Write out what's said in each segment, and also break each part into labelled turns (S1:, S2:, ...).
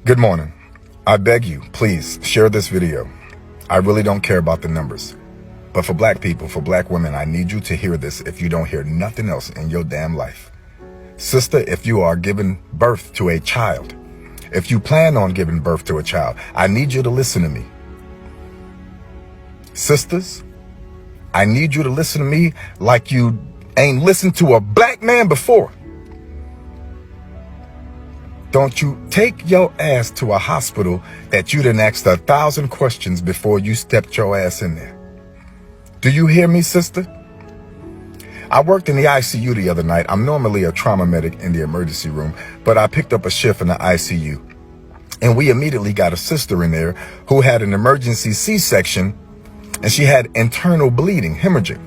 S1: Good morning. I beg you, please share this video. I really don't care about the numbers. But for black people, for black women, I need you to hear this if you don't hear nothing else in your damn life. Sister, if you are giving birth to a child, if you plan on giving birth to a child, I need you to listen to me. Sisters, I need you to listen to me like you ain't listened to a black man before. Don't you take your ass to a hospital that you done asked 1,000 questions before you stepped your ass in there. Do you hear me, sister? I worked in the ICU the other night. I'm normally a trauma medic in the emergency room, but I picked up a shift in the ICU. And we immediately got a sister in there who had an emergency C-section, and she had internal bleeding, hemorrhaging.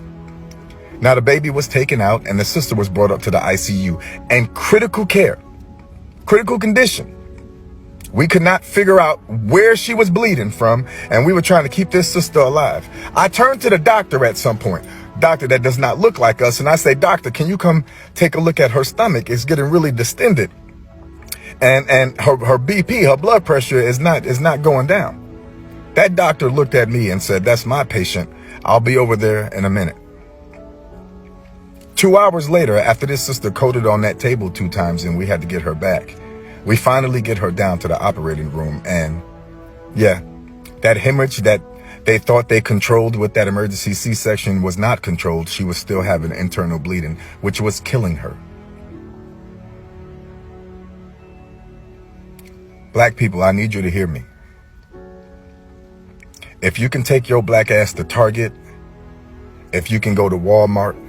S1: Now the baby was taken out and the sister was brought up to the ICU and critical care. Critical condition. We could not figure out where she was bleeding from, and we were trying to keep this sister alive. I turned to the doctor at some point, doctor that does not look like us, and I say, doctor, can you come take a look at her stomach? It's getting really distended. And her BP, her blood pressure is not going down. That doctor looked at me and said, that's my patient. I'll be over there in a minute. 2 hours later, after this sister coded on that table 2 times and we had to get her back, we finally get her down to the operating room. And yeah, that hemorrhage that they thought they controlled with that emergency C-section was not controlled. She was still having internal bleeding, which was killing her. Black people, I need you to hear me. If you can take your black ass to Target, if you can go to Walmart,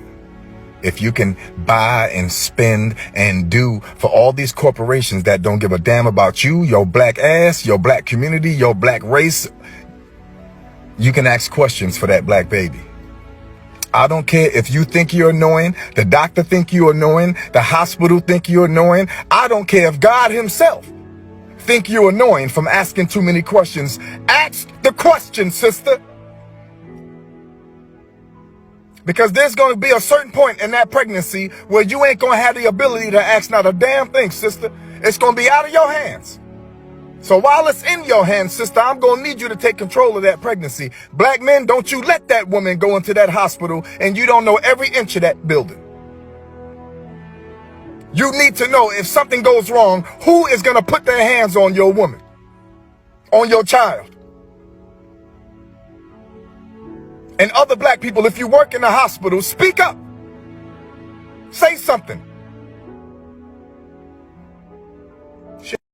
S1: if you can buy and spend and do for all these corporations that don't give a damn about you, your black ass, your black community, your black race, you can ask questions for that black baby. I don't care if you think you're annoying, the doctor think you're annoying, the hospital think you're annoying. I don't care if God himself think you're annoying from asking too many questions. Ask the question, sister. Because there's going to be a certain point in that pregnancy where you ain't going to have the ability to ask not a damn thing, sister. It's going to be out of your hands. So while it's in your hands, sister, I'm going to need you to take control of that pregnancy. Black men, don't you let that woman go into that hospital and you don't know every inch of that building. You need to know if something goes wrong, who is going to put their hands on your woman, on your child. And other black people, if you work in the hospital, speak up. Say something.